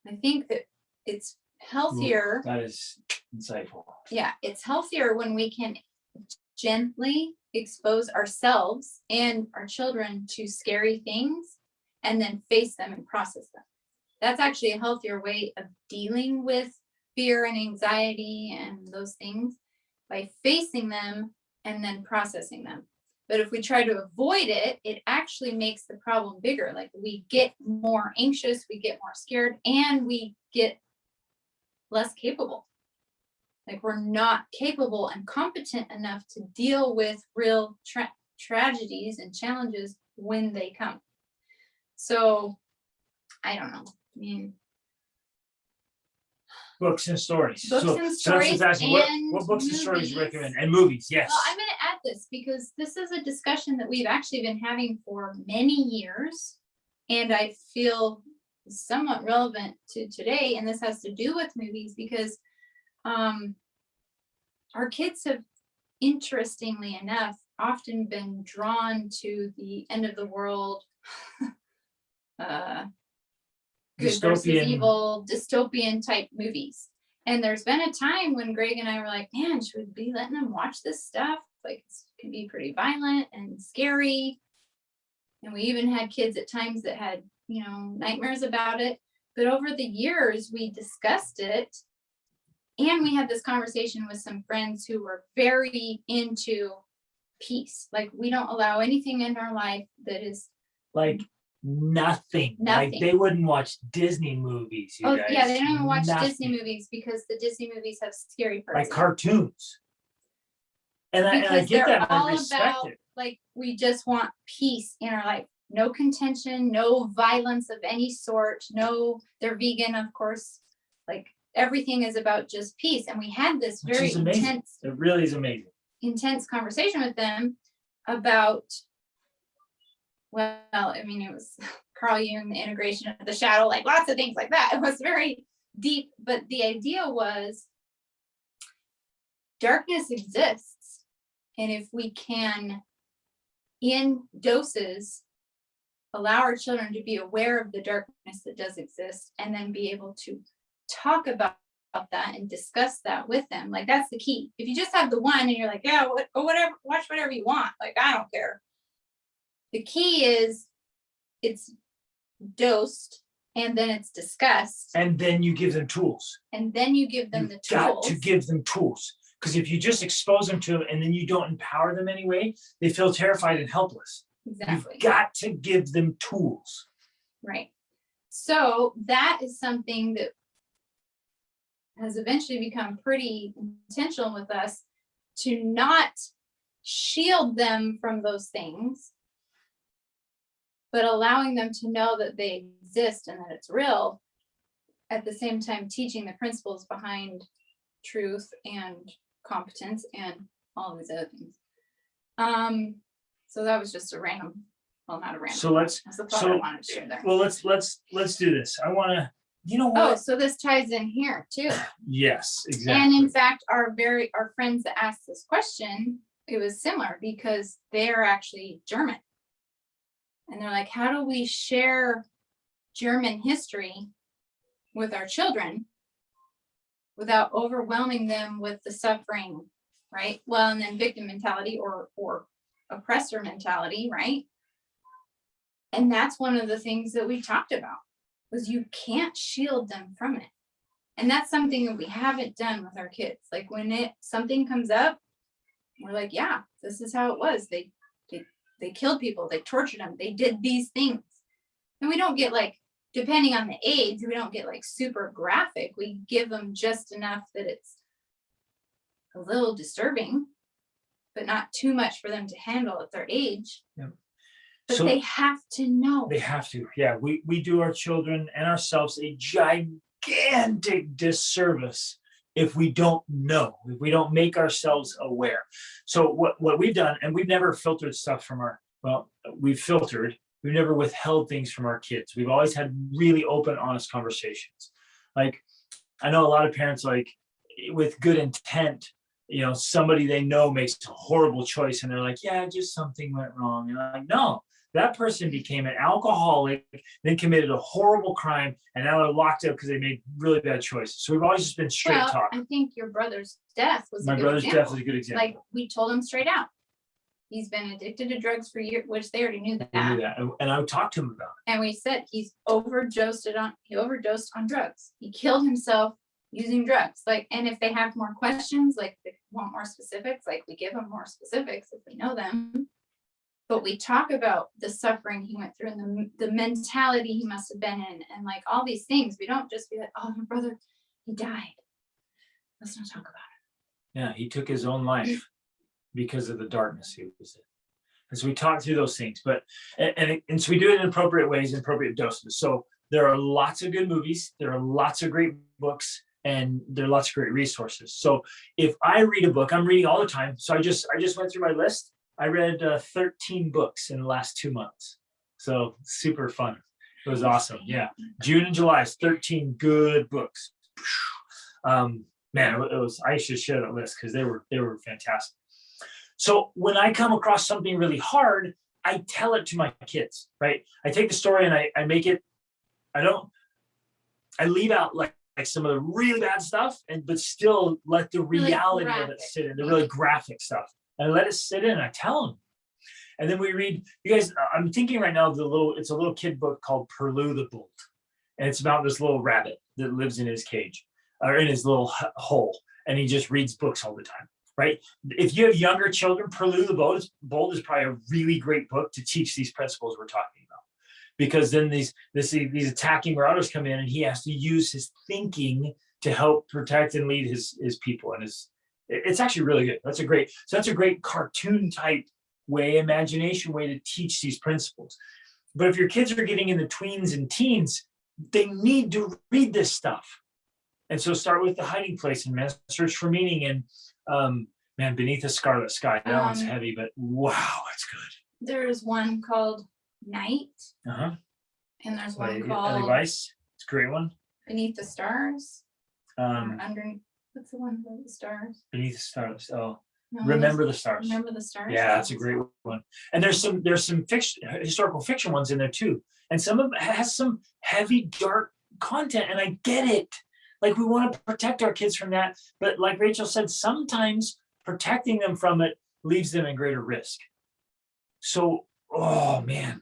B: I think that it's healthier.
A: That is insightful.
B: Yeah, it's healthier when we can gently expose ourselves and our children to scary things and then face them and process them. That's actually a healthier way of dealing with fear and anxiety and those things, by facing them and then processing them. But if we try to avoid it, it actually makes the problem bigger. Like we get more anxious, we get more scared, and we get less capable. Like we're not capable and competent enough to deal with real tragedies and challenges when they come. So I don't know. I mean,
A: books and stories.
B: Books and stories.
A: So asking, what books and stories do you recommend? And movies, yes.
B: Well, I'm going to add this because this is a discussion that we've actually been having for many years, and I feel somewhat relevant to today. And this has to do with movies because our kids have, interestingly enough, often been drawn to the end of the world, good versus evil, dystopian type movies. And there's been a time when Greg and I were like, man, should we be letting them watch this stuff? Like it can be pretty violent and scary. And we even had kids at times that had, nightmares about it. But over the years, we discussed it. And we had this conversation with some friends who were very into peace. Like, we don't allow anything in our life that is
A: like nothing. Like
B: Nothing.
A: they wouldn't watch Disney movies. You guys.
B: yeah, they don't even watch
A: Nothing.
B: Disney movies because the Disney movies have scary parts.
A: Like
B: in them.
A: cartoons. And I
B: Because
A: get
B: they're
A: that. And I
B: all
A: respect
B: about,
A: it.
B: like, we just want peace in our life. No contention, no violence of any sort. No, they're vegan, of course. Like, everything is about just peace. And we had this
A: Which
B: very
A: is amazing.
B: intense
A: It really is amazing.
B: conversation with them about, well, I mean, it was Carl Jung, the integration of the shadow, like lots of things like that. It was very deep, but the idea was darkness exists. And if we can, in doses, allow our children to be aware of the darkness that does exist, and then be able to talk about that and discuss that with them. Like, that's the key. If you just have the one and you're like, yeah, whatever, watch whatever you want. Like, I don't care. The key is it's dosed, and then it's discussed,
A: And then you give them tools.
B: and then you give them
A: You've
B: the
A: got
B: tools.
A: to give them tools. Because if you just expose them to it and then you don't empower them anyway, they feel terrified and helpless.
B: Exactly.
A: You've got to give them tools.
B: Right. So that is something that has eventually become pretty intentional with us, to not shield them from those things, but allowing them to know that they exist and that it's real, at the same time teaching the principles behind truth and competence and all of these other things. So that was just a random, well, not a random.
A: So let's
B: that's the thought I wanted to share there.
A: well let's do this. I want to, you know
B: Oh,
A: what?
B: so this ties in here too.
A: Yes, exactly.
B: And in fact, our friends that asked this question, it was similar because they're actually German. And they're like, how do we share German history with our children without overwhelming them with the suffering, right? Well, and then victim mentality or oppressor mentality, right? And that's one of the things that we talked about, was you can't shield them from it. And that's something that we haven't done with our kids. Like, when something comes up, we're like, yeah, this is how it was. They killed people, they tortured them, they did these things. And we don't get, like, depending on the age, we don't get like super graphic. We give them just enough that it's a little disturbing, but not too much for them to handle at their age.
A: Yeah.
B: But
A: So
B: they have to know.
A: they have to. Yeah, we do our children and ourselves a gigantic disservice if we don't know, if we don't make ourselves aware. So what we've done, and we've never filtered stuff from we've filtered, we've never withheld things from our kids. We've always had really open, honest conversations. Like, I know a lot of parents, like, with good intent, somebody they know makes a horrible choice and they're like, yeah, just something went wrong. And I'm like, no, that person became an alcoholic, then committed a horrible crime, and now they're locked up because they made really bad choices. So we've always just been straight talk.
B: I think your brother's death was
A: My brother's death is a good example.
B: Like, we told him straight out. He's been addicted to drugs for years, which they already knew that.
A: We knew that. And I talked to him about it.
B: And we said he overdosed on drugs. He killed himself using drugs. Like, and if they have more questions, like they want more specifics, like we give them more specifics if we know them. But we talk about the suffering he went through and the mentality he must have been in, and like all these things. We don't just be like, oh, my brother, he died. Let's not talk about it.
A: Yeah, he took his own life because of the darkness he was in. And so we talk through those things, but and so we do it in appropriate ways, in appropriate doses. So there are lots of good movies, there are lots of great books, and there are lots of great resources. So if I read a book, I'm reading all the time. So I just went through my list. I read 13 books in the last 2 months. So super fun. It was awesome. Yeah. June and July is 13 good books. Man, it was, I should share that list because they were fantastic. So when I come across something really hard, I tell it to my kids, right? I take the story and I make it, I leave out like some of the really bad stuff, but still let the reality of it sit in, the really graphic stuff. And I let it sit in and I tell them. And then we read, you guys, I'm thinking right now of it's a little kid book called Perlu the Bold. And it's about this little rabbit that lives in his cage or in his little hole. And he just reads books all the time, right? If you have younger children, Perlu the Bold is probably a really great book to teach these principles we're talking about. Because then these attacking marauders come in and he has to use his thinking to help protect and lead his people. And it's actually really good. That's a great cartoon type way, imagination way to teach these principles. But if your kids are getting in the tweens and teens, they need to read this stuff. And so start with The Hiding Place and Man's Search for Meaning and Beneath the Scarlet Sky. That one's heavy, but wow, it's good.
B: There's one called Night.
A: Uh-huh.
B: And there's one
A: Ellie
B: called
A: Weiss. It's a great one.
B: Beneath the Stars.
A: Underneath
B: What's the one with the stars?
A: the Stars. Oh,
B: No,
A: Remember the Stars.
B: Remember the Stars.
A: Yeah, that's a great one. And there's some historical fiction ones in there too. And some of it has some heavy, dark content, and I get it. Like, we want to protect our kids from that, but like Rachel said, sometimes protecting them from it leaves them in greater risk. So, oh man,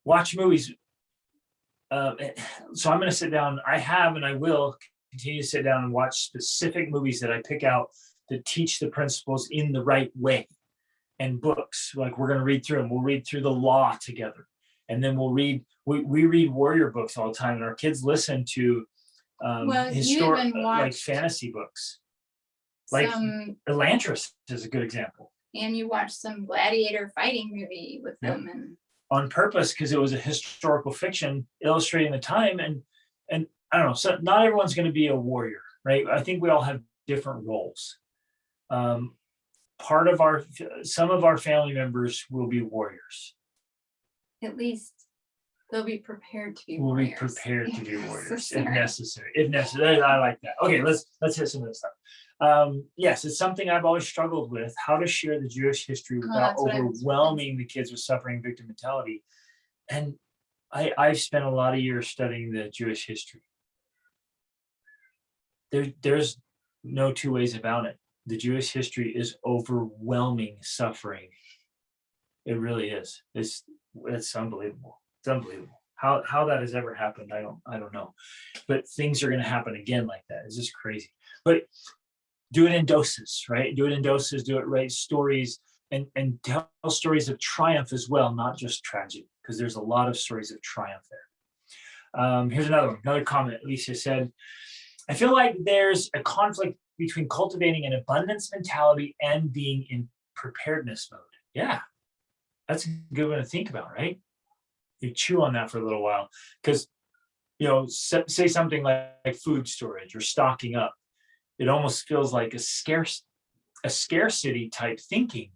A: watch movies. So I'm going to sit down. I have, and I will continue to sit down and watch specific movies that I pick out that teach the principles in the right way. And books, like, we're going to read through them. We'll read through the law together, and then we read warrior books all the time, and our kids listen to historic, like, fantasy books. Like Elantris is a good example.
B: And you watch some gladiator fighting movie with them, and
A: on purpose, because it was a historical fiction illustrating the time. And I don't know, so not everyone's going to be a warrior, right? I think we all have different roles. Some of our family members will be warriors.
B: At least they'll be prepared to be
A: We'll
B: warriors.
A: be prepared to be warriors if
B: Necessary.
A: necessary. I like that. Okay, let's hit some of this stuff. Yes, it's something I've always struggled with, how to share the Jewish history without
B: that's what I was
A: overwhelming the kids with suffering victim mentality. And I've spent a lot of years studying the Jewish history. There's no two ways about it. The Jewish history is overwhelming suffering. It really is. It's unbelievable. It's unbelievable. How that has ever happened, I don't know. But things are going to happen again like that. It's just crazy. But do it in doses, right? Do it in doses, do it right, stories, and tell stories of triumph as well, not just tragedy, because there's a lot of stories of triumph there. Here's another comment. Alicia said, I feel like there's a conflict between cultivating an abundance mentality and being in preparedness mode. Yeah, that's a good one to think about, right? You chew on that for a little while, because, say something like food storage or stocking up. It almost feels like a scarcity type thinking,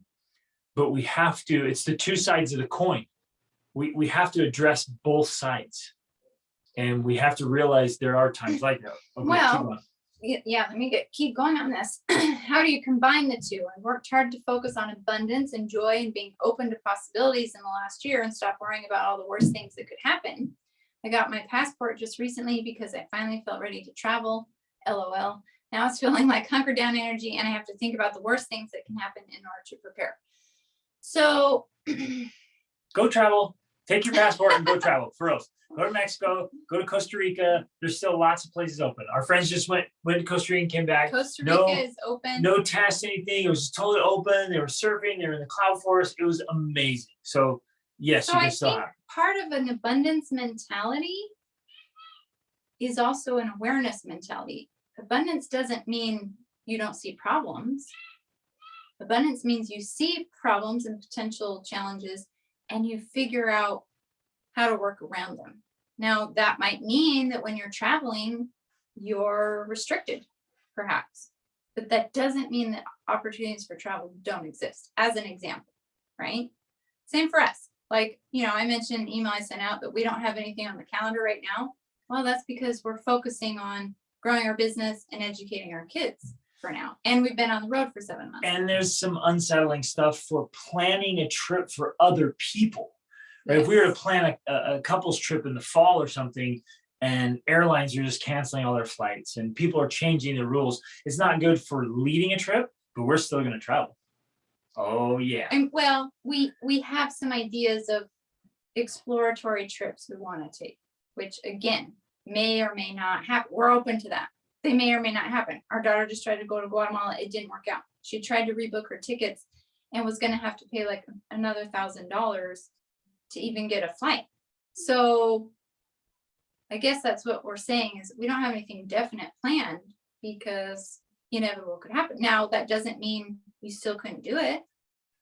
A: but we have to. It's the two sides of the coin. We have to address both sides, and we have to realize there are times like that. Okay,
B: well, let me keep going on this. How do you combine the two? I worked hard to focus on abundance and joy and being open to possibilities in the last year and stop worrying about all the worst things that could happen. I got my passport just recently because I finally felt ready to travel. LOL. Now it's feeling like hunker down energy, and I have to think about the worst things that can happen in order to prepare. So
A: go travel. Take your passport and go travel. For real. Go to Mexico. Go to Costa Rica. There's still lots of places open. Our friends just went to Costa Rica and came back.
B: Costa Rica is open.
A: No tests, anything. It was just totally open. They were surfing. They were in the cloud forest. It was amazing. So yes, you can still have.
B: Part of an abundance mentality is also an awareness mentality. Abundance doesn't mean you don't see problems. Abundance means you see problems and potential challenges, and you figure out how to work around them. Now, that might mean that when you're traveling, you're restricted, perhaps. But that doesn't mean that opportunities for travel don't exist, as an example, right? Same for us. Like, I mentioned an email I sent out that we don't have anything on the calendar right now. Well, that's because we're focusing on growing our business and educating our kids for now. And we've been on the road for 7 months.
A: And there's some unsettling stuff for planning a trip for other people. Right? Yes. If we were to plan a couple's trip in the fall or something, and airlines are just canceling all their flights and people are changing the rules, it's not good for leading a trip, but we're still going to travel. Oh yeah.
B: And well, we have some ideas of exploratory trips we want to take, which again may or may not happen. We're open to that. They may or may not happen. Our daughter just tried to go to Guatemala. It didn't work out. She tried to rebook her tickets and was going to have to pay like another $1,000 to even get a flight. So I guess that's what we're saying is we don't have anything definite planned because inevitable could happen. Now that doesn't mean we still couldn't do it.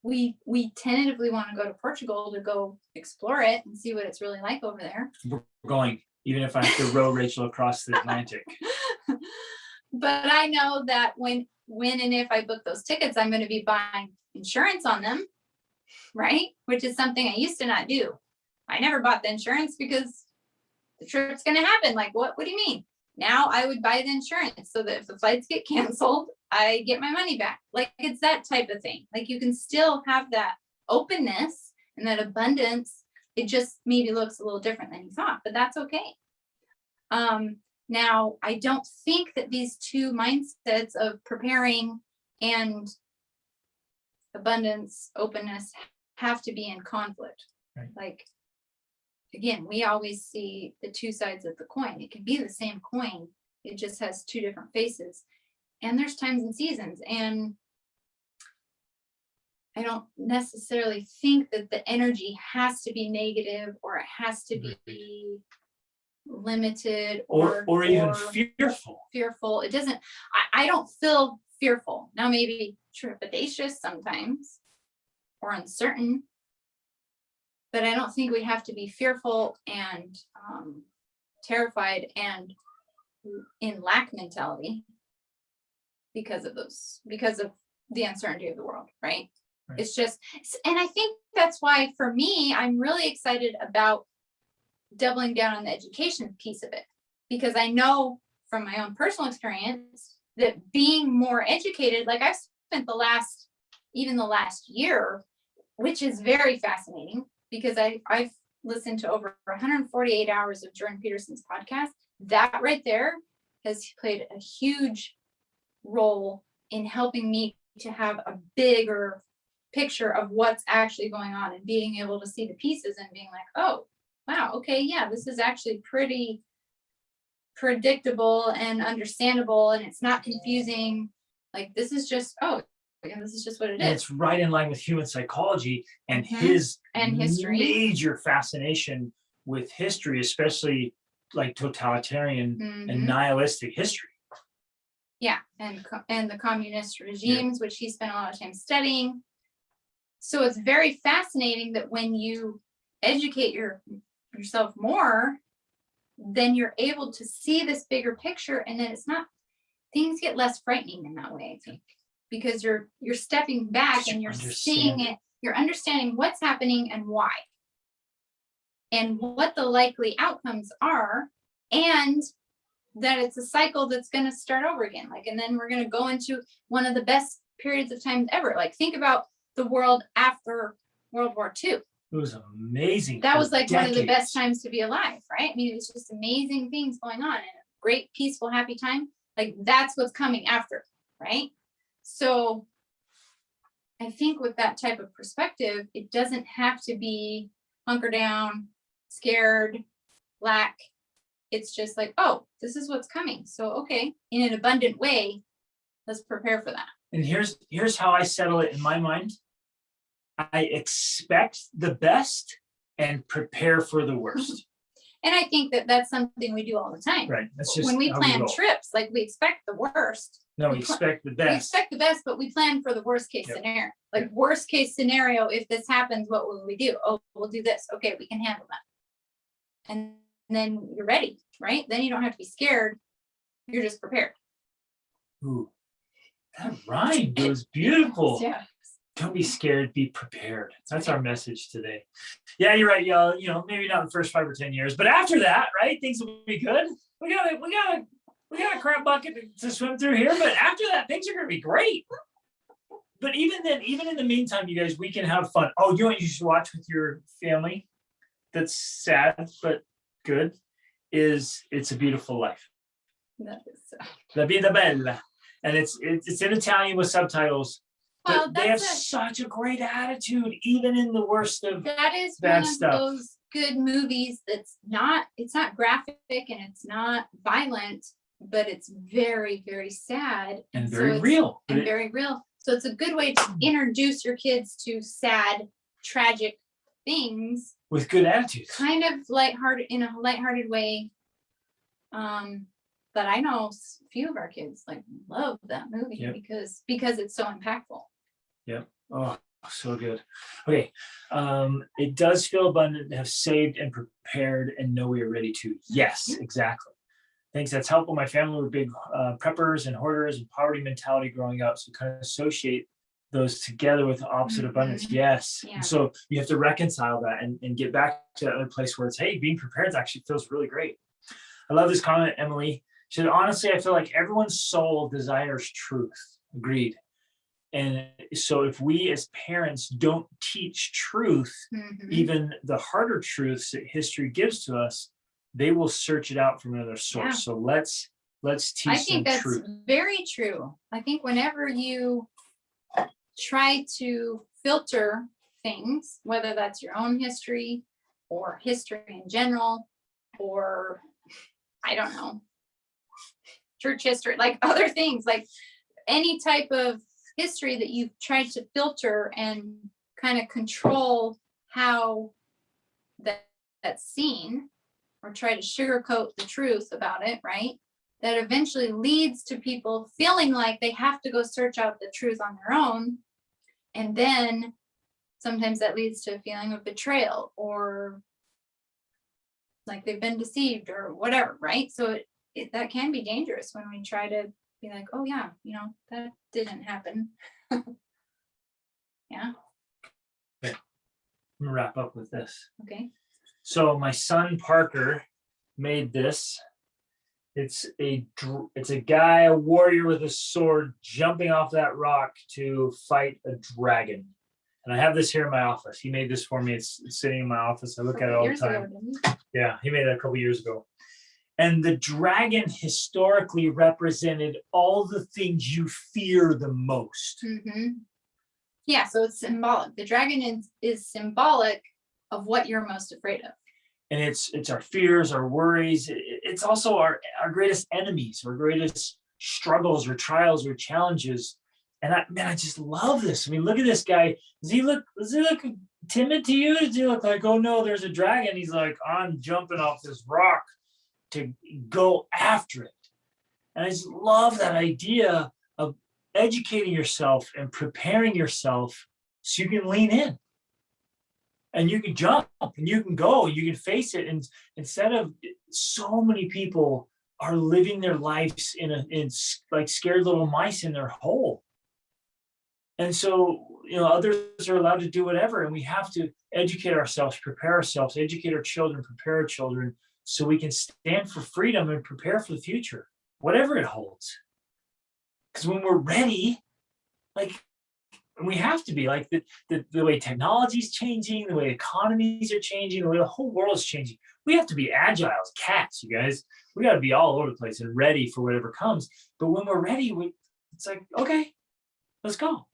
B: We tentatively want to go to Portugal to go explore it and see what it's really like over there.
A: We're going, even if I have to row Rachel across the Atlantic.
B: But I know that when and if I book those tickets, I'm going to be buying insurance on them, right? Which is something I used to not do. I never bought the insurance because the trip's going to happen. Like, what do you mean? Now I would buy the insurance so that if the flights get canceled, I get my money back. Like, it's that type of thing. Like, you can still have that openness and that abundance. It just maybe looks a little different than you thought, but that's okay. Now, I don't think that these two mindsets of preparing and abundance, openness have to be in conflict.
A: Right.
B: Like, again, we always see the two sides of the coin. It can be the same coin. It just has two different faces. And there's times and seasons. And I don't necessarily think that the energy has to be negative or it has to be limited
A: or even fearful.
B: It doesn't, I don't feel fearful. Now, maybe trepidatious sometimes or uncertain, but I don't think we have to be fearful and terrified and in lack mentality because of the uncertainty of the world, right? It's just, and I think that's why for me, I'm really excited about doubling down on the education piece of it, because I know from my own personal experience that being more educated, like I've spent the last year, which is very fascinating because I've listened to over 148 hours of Jordan Peterson's podcast. That right there has played a huge role in helping me to have a bigger picture of what's actually going on and being able to see the pieces and being like, oh, wow, okay, yeah, this is actually pretty predictable and understandable, and it's not confusing. Like, this is just, oh, yeah, this is just what it
A: and
B: is.
A: it's right in line with human psychology and
B: his and history.
A: Major fascination with history, especially like totalitarian and nihilistic history.
B: Yeah, and the communist regimes, which he spent a lot of time studying. So it's very fascinating that when you educate yourself more, then you're able to see this bigger picture, and then things get less frightening in that way, I think, because you're stepping back and you're seeing it, you're understanding what's happening and why, and what the likely outcomes are, and that it's a cycle that's going to start over again. Like, and then we're going to go into one of the best periods of time ever. Like, think about the world after World War II.
A: It was amazing.
B: That was like one of the best times to be alive, right? I mean, it was just amazing things going on and a great, peaceful, happy time. Like, that's what's coming after, right? So I think with that type of perspective, it doesn't have to be hunker down, scared, lack. It's just like, oh, this is what's coming. So, okay, in an abundant way, let's prepare for that.
A: And here's how I settle it in my mind. I expect the best and prepare for the worst.
B: And I think that that's something we do all the time.
A: Right. That's just
B: when we plan trips, like, we expect the worst.
A: No, we expect the best.
B: We expect the best, but we plan for the worst case scenario. Like, worst case scenario, if this happens, what will we do? Oh, we'll do this. Okay, we can handle that. And then you're ready, right? Then you don't have to be scared. You're just prepared.
A: Ooh, that rhymed. It was beautiful.
B: Yeah.
A: Don't be scared, be prepared. That's our message today. Yeah, you're right, y'all. You know, maybe not the first 5 or 10 years, but after that, right, things will be good. We got a crap bucket to swim through here, but after that, things are gonna be great. But even then, even in the meantime, you guys, we can have fun. Oh, you know what you should watch with your family? That's sad but good. It's a Beautiful Life.
B: That is
A: La Vida Bella, and it's in Italian with subtitles.
B: Well,
A: They have
B: that's
A: such a great attitude, even in the worst of
B: that is
A: bad
B: one of
A: stuff.
B: those good movies it's not graphic and it's not violent, but it's very, very sad.
A: and
B: so
A: very
B: it's-
A: real.
B: And
A: But
B: very real. So it's a good way to introduce your kids to sad, tragic things,
A: with good attitudes.
B: kind of lighthearted, in a lighthearted way. But I know a few of our kids like love that movie
A: Yep.
B: because it's so impactful.
A: Oh, so good. Okay. It does feel abundant to have saved and prepared and know we are ready to. Yes,
B: Mhm.
A: exactly. Thanks. That's helpful. My family were big preppers and hoarders and poverty mentality growing up. So kind of associate those together with the opposite abundance.
B: Mhm.
A: Yes.
B: Yeah.
A: And so you have to reconcile that and get back to that other place where it's, hey, being prepared actually feels really great. I love this comment, Emily. She said, honestly, I feel like everyone's soul desires truth. Agreed. And so if we as parents don't teach truth,
B: Mhm.
A: even the harder truths that history gives to us, they will search it out from another source.
B: Yeah.
A: So let's teach
B: I
A: them
B: think that's
A: truth.
B: very true. I think whenever you try to filter things, whether that's your own history or history in general, or I don't know, church history, like other things, like any type of history that you've tried to filter and kind of control how that's seen, or try to sugarcoat the truth about it, right? That eventually leads to people feeling like they have to go search out the truth on their own. And then sometimes that leads to a feeling of betrayal or like they've been deceived or whatever, right? So that can be dangerous when we try to be like, oh yeah, that didn't happen. Yeah.
A: I'm gonna wrap up with this.
B: Okay.
A: So my son Parker made this. It's a guy, a warrior with a sword, jumping off that rock to fight a dragon. And I have this here in my office. He made this for me. It's sitting in my office. I look at it all the time. Yeah, he made it a couple years ago. And the dragon historically represented all the things you fear the most.
B: Mm-hmm. Yeah, so it's symbolic. The dragon is symbolic of what you're most afraid of.
A: And it's our fears, our worries. It's also our greatest enemies, our greatest struggles or trials or challenges. And I just love this. I mean, look at this guy. Does he look timid to you? Does he look like, oh no, there's a dragon? He's like, I'm jumping off this rock to go after it. And I just love that idea of educating yourself and preparing yourself so you can lean in. And you can jump and you can go, you can face it. And instead of, so many people are living their lives in like scared little mice in their hole. And so, others are allowed to do whatever. And we have to educate ourselves, prepare ourselves, educate our children, prepare our children so we can stand for freedom and prepare for the future, whatever it holds. Because when we're ready, like, and we have to be, like, the way technology is changing, the way economies are changing, the way the whole world is changing. We have to be agile as cats, you guys. We got to be all over the place and ready for whatever comes. But when we're ready, it's like, okay, let's go,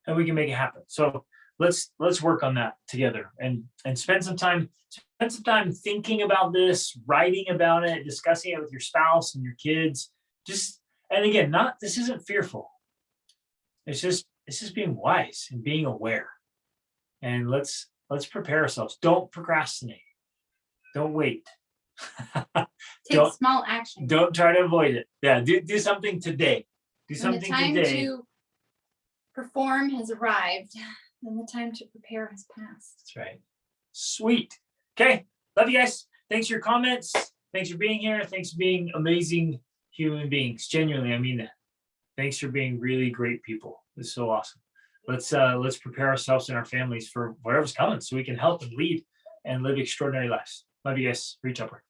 A: and we can make it happen. So let's work on that together and spend some time thinking about this, writing about it, discussing it with your spouse and your kids. And again, this isn't fearful. It's just being wise and being aware. And let's prepare ourselves. Don't procrastinate. Don't wait.
B: Take small action.
A: Don't try to avoid it. Yeah, do something today. Do
B: When the
A: something
B: time
A: today.
B: to perform has arrived, then the time to prepare has passed.
A: That's right. Sweet. Okay. Love you guys. Thanks for your comments. Thanks for being here. Thanks for being amazing human beings. Genuinely, I mean that. Thanks for being really great people. It's so awesome. Let's prepare ourselves and our families for whatever's coming so we can help and lead and live extraordinary lives. Love you guys. Reach upward.